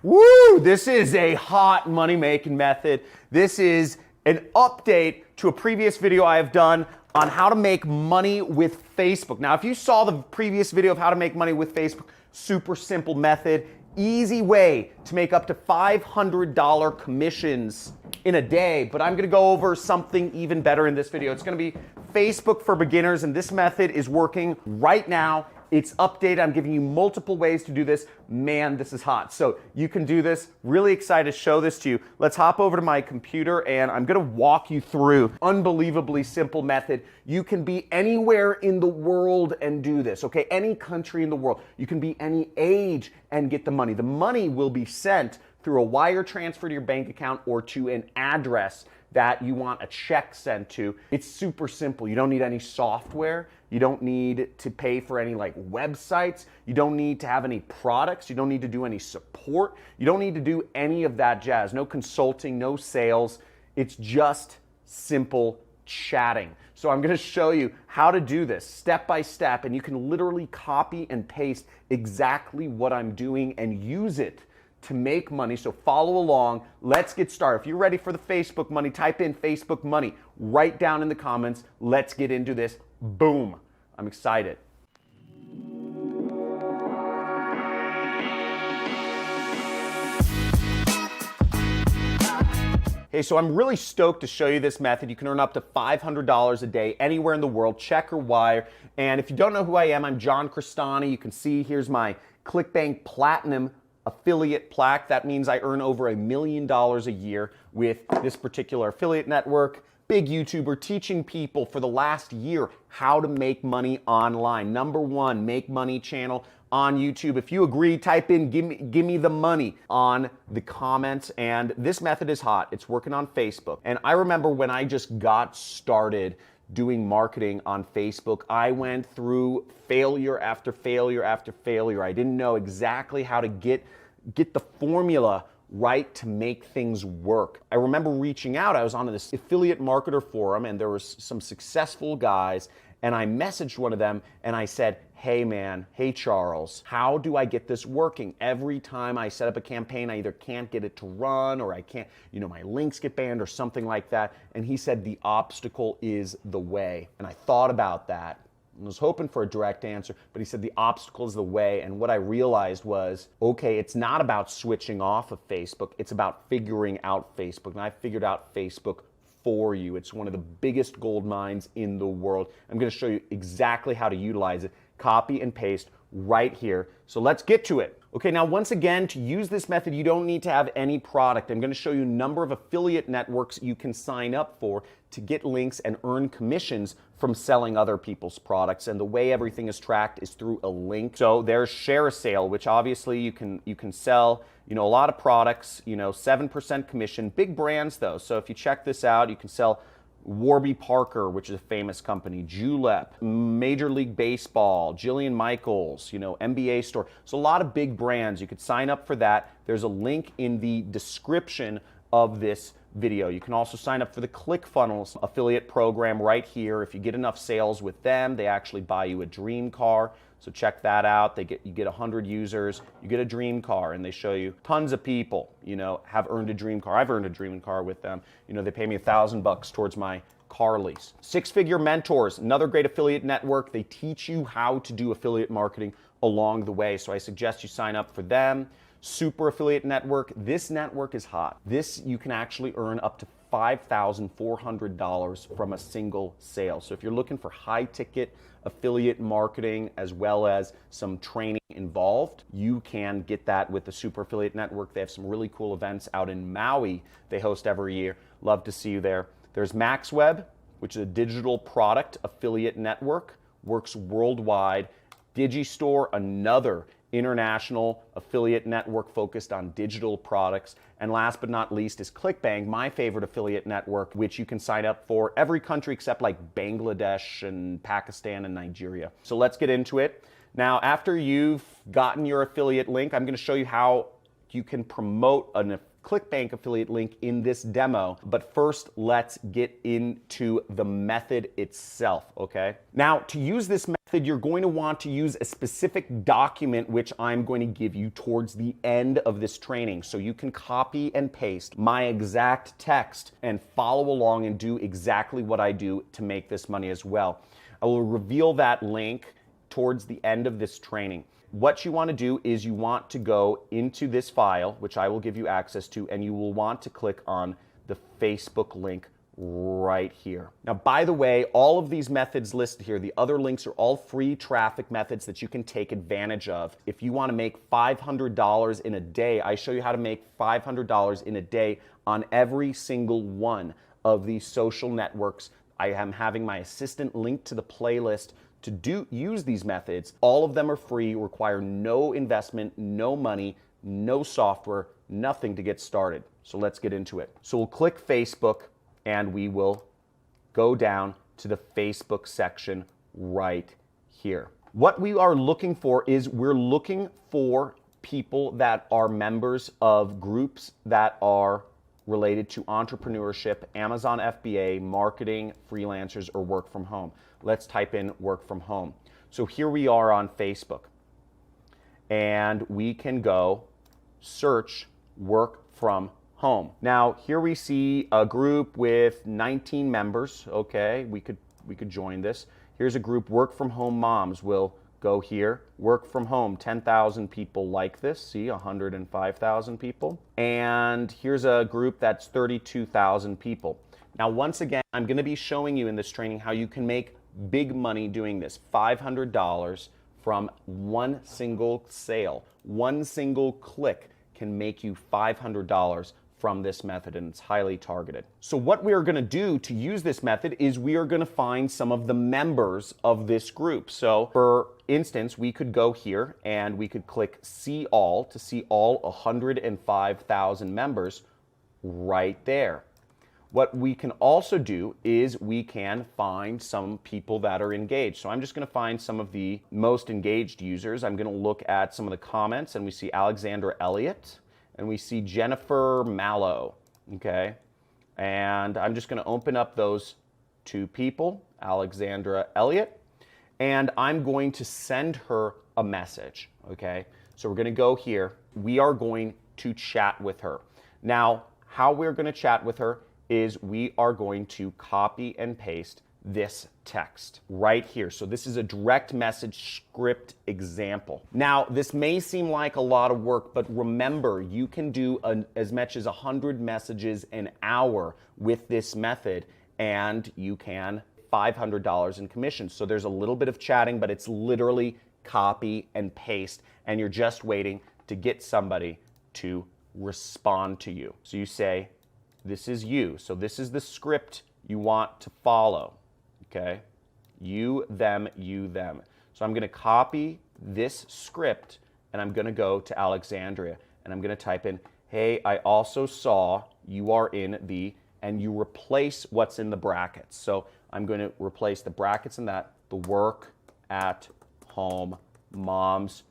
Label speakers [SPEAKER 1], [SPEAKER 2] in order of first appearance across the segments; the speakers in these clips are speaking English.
[SPEAKER 1] Woo! This is a hot money-making method. This is an update to a previous video I have done on how to make money with Facebook. Now, if you saw the previous video of how to make money with Facebook, super simple method, easy way to make up to $500 commissions in a day, but I'm gonna go over something even better in this video. It's gonna be Facebook for beginners, and this method is working right now. It's updated. I'm giving you multiple ways to do this. Man, this is hot. So you can do this. Really excited to show this to you. Let's hop over to my computer and I'm gonna walk you through unbelievably simple method. You can be anywhere in the world and do this, okay? Any country in the world. You can be any age and get the money. The money will be sent through a wire transfer to your bank account or to an address that you want a check sent to. It's super simple. You don't need any software. You don't need to pay for any like websites. You don't need to have any products. You don't need to do any support. You don't need to do any of that jazz. No consulting, no sales. It's just simple chatting. So I'm gonna show you how to do this step by step, and you can literally copy and paste exactly what I'm doing and use it to make money. So follow along. Let's get started. If you're ready for the Facebook money, type in Facebook money. Write down in the comments. Let's get into this. Boom. I'm excited. Hey, so I'm really stoked to show you this method. You can earn up to $500 a day anywhere in the world, check or wire. And if you don't know who I am, I'm John Crestani. You can see here's my ClickBank Platinum affiliate plaque. That means I earn over $1 million a year with this particular affiliate network. Big YouTuber teaching people for the last year how to make money online. #1 make money channel on YouTube. If you agree, type in give me the money on the comments. And this method is hot. It's working on Facebook. And I remember when I just got started doing marketing on Facebook, I went through failure after failure after failure. I didn't know exactly how to get the formula right to make things work. I remember reaching out. I was on this affiliate marketer forum and there was some successful guys, and I messaged one of them and I said, hey man, hey Charles, how do I get this working? Every time I set up a campaign, I either can't get it to run or I can't, my links get banned or something like that. And he said, the obstacle is the way. And I thought about that. I was hoping for a direct answer, but he said the obstacle is the way. And what I realized was, okay, it's not about switching off of Facebook. It's about figuring out Facebook. And I figured out Facebook for you. It's one of the biggest gold mines in the world. I'm going to show you exactly how to utilize it. Copy and paste right here. So let's get to it. Okay, now once again, to use this method, you don't need to have any product. I'm going to show you a number of affiliate networks you can sign up for to get links and earn commissions from selling other people's products. And the way everything is tracked is through a link. So there's Share a Sale, which obviously you can sell, a lot of products, 7% commission, big brands though. So if you check this out, you can sell Warby Parker, which is a famous company, Julep, Major League Baseball, Jillian Michaels, NBA store. So a lot of big brands. You could sign up for that. There's a link in the description of this video. You can also sign up for the ClickFunnels affiliate program right here. If you get enough sales with them, they actually buy you a dream car. So check that out. You get 100 users, you get a dream car, and they show you tons of people, have earned a dream car. I've earned a dream car with them. They pay me $1,000 towards my car lease. Six Figure Mentors, another great affiliate network. They teach you how to do affiliate marketing along the way. So I suggest you sign up for them. Super Affiliate Network. This network is hot. This, you can actually earn up to $5,400 from a single sale. So if you're looking for high ticket affiliate marketing as well as some training involved, you can get that with the Super Affiliate Network. They have some really cool events out in Maui they host every year. Love to see you there. There's MaxWeb, which is a digital product affiliate network, works worldwide. Digistore, another international affiliate network focused on digital products. And last but not least is ClickBank, my favorite affiliate network, which you can sign up for every country except like Bangladesh and Pakistan and Nigeria. So let's get into it. Now, after you've gotten your affiliate link, I'm going to show you how you can promote a ClickBank affiliate link in this demo. But first, let's get into the method itself, okay? Now, to use this method, You're going to want to use a specific document which I'm going to give you towards the end of this training. So you can copy and paste my exact text and follow along and do exactly what I do to make this money as well. I will reveal that link towards the end of this training. What you want to do is you want to go into this file, which I will give you access to, and you will want to click on the Facebook link right here. Now, by the way, all of these methods listed here, the other links are all free traffic methods that you can take advantage of. If you want to make $500 in a day, I show you how to make $500 in a day on every single one of these social networks. I am having my assistant link to the playlist to use these methods. All of them are free, require no investment, no money, no software, nothing to get started. So let's get into it. So we'll click Facebook and we will go down to the Facebook section right here. What we are looking for is we're looking for people that are members of groups that are related to entrepreneurship, Amazon FBA, marketing, freelancers, or work from home. Let's type in work from home. So here we are on Facebook, and we can go search work from home. Now here we see a group with 19 members. Okay, we could join this. Here's a group, work from home moms. We'll go here, work from home, 10,000 people like this. See, 105,000 people. And here's a group that's 32,000 people. Now, once again, I'm going to be showing you in this training how you can make big money doing this. $500 from one single sale. One single click can make you $500 from this method, and it's highly targeted. So what we are going to do to use this method is we are going to find some of the members of this group. So for instance, we could go here and we could click see all to see all 105,000 members right there. What we can also do is we can find some people that are engaged. So I'm just going to find some of the most engaged users. I'm going to look at some of the comments, and we see Alexandra Elliott and we see Jennifer Mallow. Okay, and I'm just going to open up those two people, Alexandra Elliott, and I'm going to send her a message. Okay, so we're going to go here. We are going to chat with her. Now, how we're going to chat with her is we are going to copy and paste this text right here. So this is a direct message script example. Now, this may seem like a lot of work, but remember, you can do as much as 100 messages an hour with this method, and you can $500 in commissions. So there's a little bit of chatting, but it's literally copy and paste, and you're just waiting to get somebody to respond to you. So you say, this is you. So this is the script you want to follow. Okay? You, them, you, them. So I'm going to copy this script and I'm going to go to Alexandria and I'm going to type in, hey, I also saw you are in the, and you replace what's in the brackets. So I'm going to replace the brackets in that, the work at home moms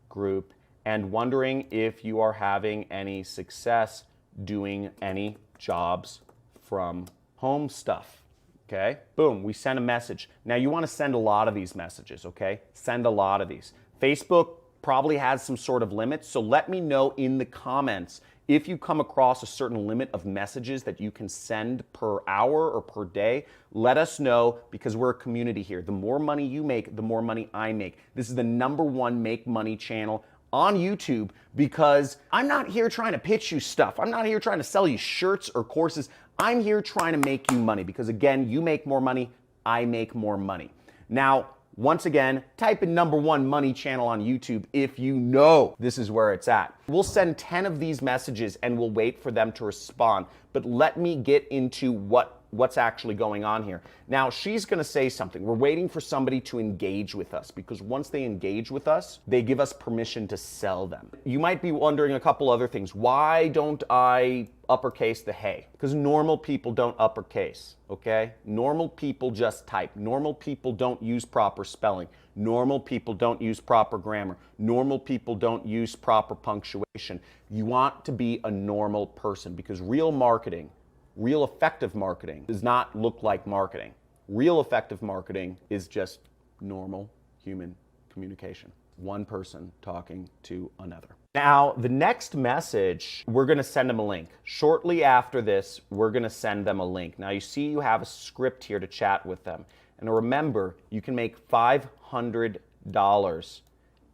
[SPEAKER 1] group, and wondering if you are having any success doing any jobs from home stuff. Okay, boom, we send a message. Now you want to send a lot of these messages, okay? Send a lot of these. Facebook probably has some sort of limit, so let me know in the comments if you come across a certain limit of messages that you can send per hour or per day. Let us know, because we're a community here. The more money you make, the more money I make. This is the #1 make money channel on YouTube, because I'm not here trying to pitch you stuff. I'm not here trying to sell you shirts or courses. I'm here trying to make you money, because again, you make more money, I make more money. Now, once again, type in #1 money channel on YouTube if you know this is where it's at. We'll send 10 of these messages and we'll wait for them to respond. But let me get into what's actually going on here. Now, she's going to say something. We're waiting for somebody to engage with us, because once they engage with us, they give us permission to sell them. You might be wondering a couple other things. Why don't I uppercase the hey? Because normal people don't uppercase, okay? Normal people just type. Normal people don't use proper spelling. Normal people don't use proper grammar. Normal people don't use proper punctuation. You want to be a normal person, because real marketing, real effective marketing does not look like marketing. Real effective marketing is just normal human communication. One person talking to another. Now, the next message, we're gonna send them a link. Shortly after this, we're gonna send them a link. Now you see you have a script here to chat with them. And remember, you can make $500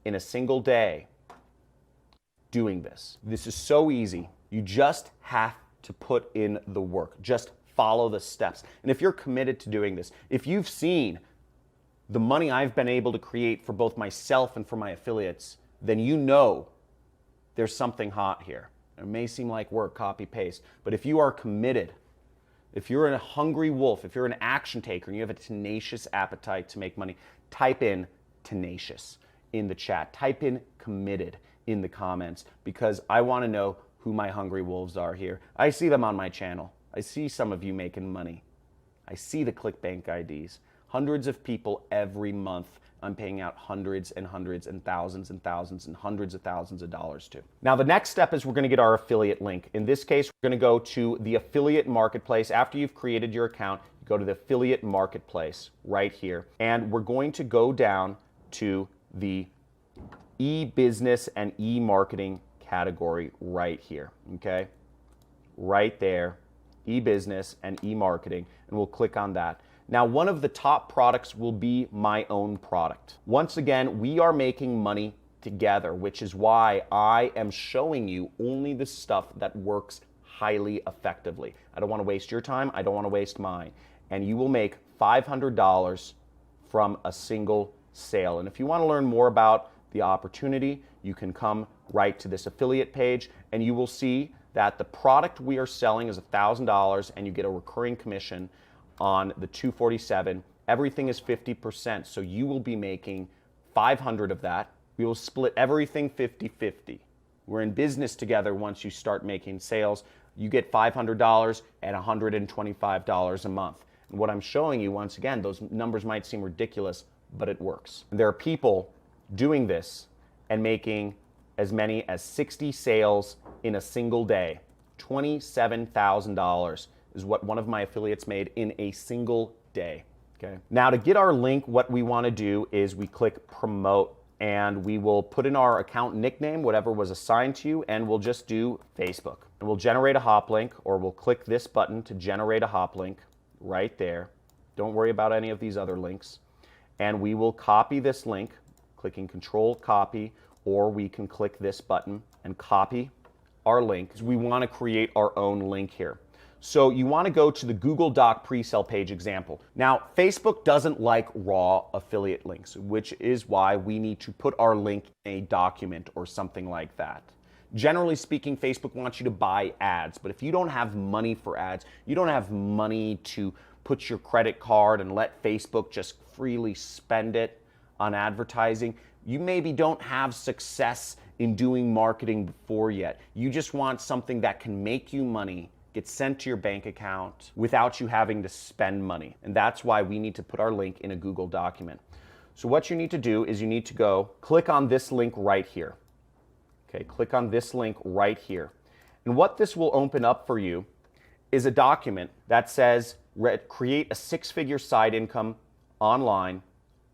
[SPEAKER 1] in a single day doing this. This is so easy. You just have to put in the work. Just follow the steps. And if you're committed to doing this, if you've seen the money I've been able to create for both myself and for my affiliates, then you know there's something hot here. It may seem like work, copy, paste, but if you are committed, if you're a hungry wolf, if you're an action taker and you have a tenacious appetite to make money, type in tenacious in the chat. Type in committed in the comments, because I want to know who my hungry wolves are here. I see them on my channel. I see some of you making money. I see the ClickBank IDs. Hundreds of people every month I'm paying out hundreds and hundreds and thousands and hundreds of thousands of dollars to. Now the next step is we're gonna get our affiliate link. In this case, we're gonna go to the affiliate marketplace. After you've created your account, you go to the affiliate marketplace right here. And we're going to go down to the e-business and e-marketing category right here, okay? Right there, e-business and e-marketing, and we'll click on that. Now, one of the top products will be my own product. Once again, we are making money together, which is why I am showing you only the stuff that works highly effectively. I don't want to waste your time. I don't want to waste mine. And you will make $500 from a single sale. And if you want to learn more about the opportunity, you can come right to this affiliate page and you will see that the product we are selling is $1,000 and you get a recurring commission on the 247. Everything is 50%, so you will be making 500 of that. We will split everything 50-50. We're in business together. Once you start making sales, you get $500 and $125 a month. And what I'm showing you, once again, those numbers might seem ridiculous, but it works. And there are people doing this and making as many as 60 sales in a single day. $27,000 is what one of my affiliates made in a single day. Okay. Now to get our link, what we want to do is we click promote and we will put in our account nickname, whatever was assigned to you, and we'll just do Facebook. And we'll generate a hop link, or we'll click this button to generate a hop link right there. Don't worry about any of these other links. And we will copy this link, clicking Control Copy, or we can click this button and copy our link, because we want to create our own link here. So you want to go to the Google Doc pre-sale page example. Now, Facebook doesn't like raw affiliate links, which is why we need to put our link in a document or something like that. Generally speaking, Facebook wants you to buy ads, but if you don't have money for ads, you don't have money to put your credit card and let Facebook just freely spend it on advertising, you maybe don't have success in doing marketing before yet. You just want something that can make you money, get sent to your bank account without you having to spend money. And that's why we need to put our link in a Google document. So what you need to do is you need to go click on this link right here. Okay, click on this link right here. And what this will open up for you is a document that says create a six-figure side income online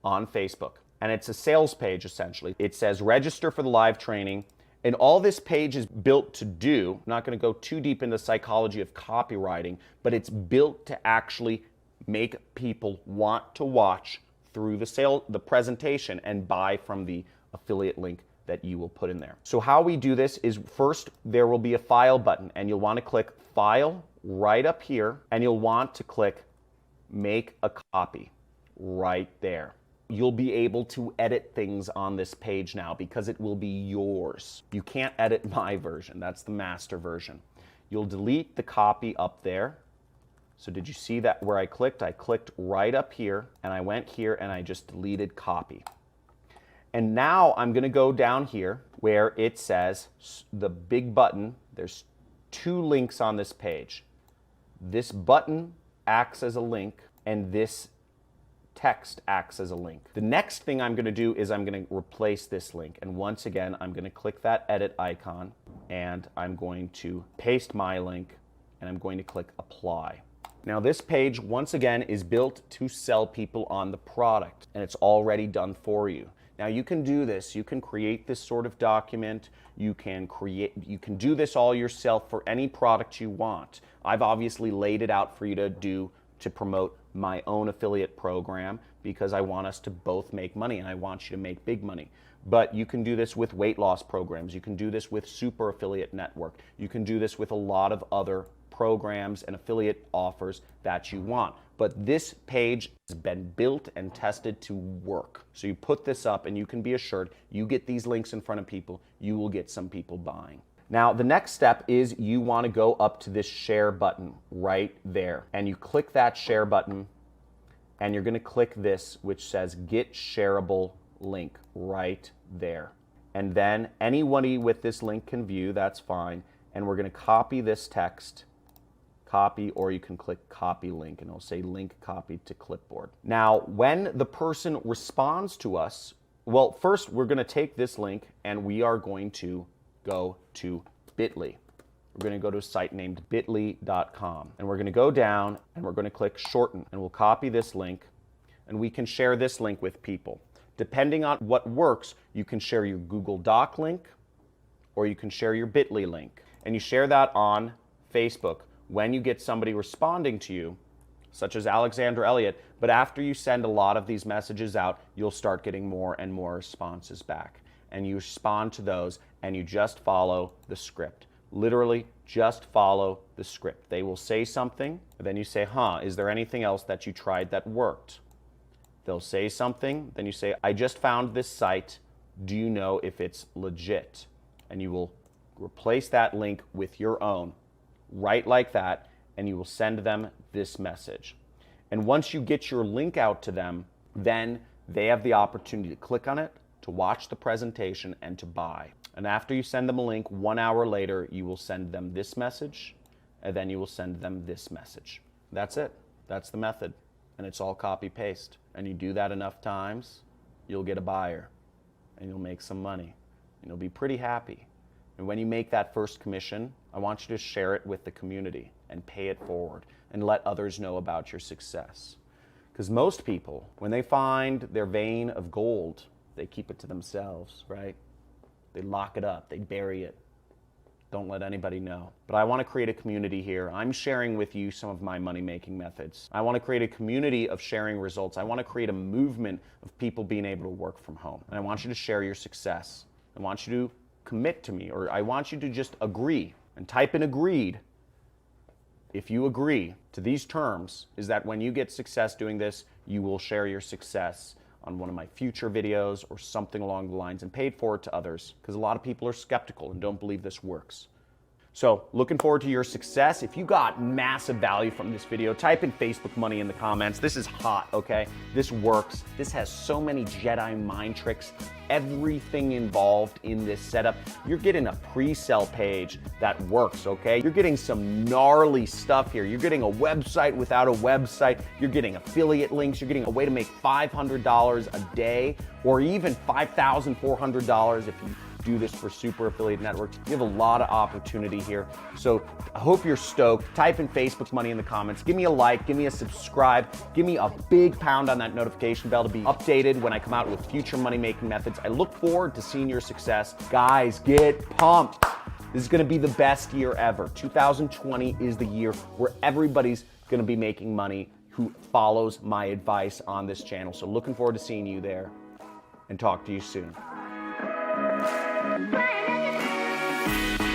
[SPEAKER 1] on Facebook. And it's a sales page essentially. It says register for the live training. And all this page is built to do, I'm not going to go too deep into the psychology of copywriting, but it's built to actually make people want to watch through the presentation and buy from the affiliate link that you will put in there. So how we do this is first there will be a file button and you'll want to click file right up here and you'll want to click make a copy right there. You'll be able to edit things on this page now because it will be yours. You can't edit my version. That's the master version. You'll delete the copy up there. So did you see that where I clicked? I clicked right up here and I went here and I just deleted copy. And now I'm going to go down here where it says the big button. There's two links on this page. This button acts as a link and this text acts as a link. The next thing I'm going to do is I'm going to replace this link. And once again, I'm going to click that edit icon and I'm going to paste my link and I'm going to click apply. Now this page, once again, is built to sell people on the product, and it's already done for you. Now you can do this, you can create this sort of document, you can do this all yourself for any product you want. I've obviously laid it out for you to do to promote my own affiliate program because I want us to both make money and I want you to make big money. But you can do this with weight loss programs, you can do this with Super Affiliate Network, you can do this with a lot of other programs and affiliate offers that you want. But this page has been built and tested to work. So you put this up and you can be assured you get these links in front of people, you will get some people buying. Now the next step is you want to go up to this share button right there. And you click that share button and you're going to click this which says get shareable link right there. And then anybody with this link can view, that's fine. And we're going to copy this text. Copy, or you can click copy link and it'll say link copied to clipboard. Now, when the person responds to us, well, first we're going to take this link and we are going to go to bit.ly. We're going to go to a site named bit.ly.com and we're going to go down and we're going to click shorten and we'll copy this link and we can share this link with people. Depending on what works, you can share your Google Doc link or you can share your bit.ly link and you share that on Facebook. When you get somebody responding to you, such as Alexander Elliott, but after you send a lot of these messages out, you'll start getting more and more responses back. And you respond to those and you just follow the script. Literally, just follow the script. They will say something, and then you say, is there anything else that you tried that worked? They'll say something, then you say, I just found this site. Do you know if it's legit? And you will replace that link with your own. Right like that, and you will send them this message. And once you get your link out to them, then they have the opportunity to click on it, to watch the presentation, and to buy. And after you send them a link, 1 hour later, you will send them this message, and then you will send them this message. That's it. That's the method. And it's all copy-paste. And you do that enough times, you'll get a buyer, and you'll make some money, and you'll be pretty happy. And when you make that first commission, I want you to share it with the community and pay it forward and let others know about your success. Because most people, when they find their vein of gold, they keep it to themselves, right? They lock it up, they bury it. Don't let anybody know. But I want to create a community here. I'm sharing with you some of my money-making methods. I want to create a community of sharing results. I want to create a movement of people being able to work from home. And I want you to share your success. I want you to commit to me, or I want you to just agree and type in agreed. If you agree to these terms, is that when you get success doing this, you will share your success on one of my future videos or something along the lines and pay it forward to others, because a lot of people are skeptical and don't believe this works. So looking forward to your success. If you got massive value from this video, type in Facebook money in the comments. This is hot, okay? This works. This has so many Jedi mind tricks, everything involved in this setup. You're getting a pre-sell page that works, okay? You're getting some gnarly stuff here. You're getting a website without a website. You're getting affiliate links. You're getting a way to make $500 a day, or even $5,400 if you do this for Super Affiliate Networks. You have a lot of opportunity here. So I hope you're stoked. Type in Facebook money in the comments. Give me a like, give me a subscribe, give me a big pound on that notification bell to be updated when I come out with future money-making methods. I look forward to seeing your success. Guys, get pumped. This is gonna be the best year ever. 2020 is the year where everybody's gonna be making money who follows my advice on this channel. So looking forward to seeing you there, and talk to you soon.
[SPEAKER 2] Bye.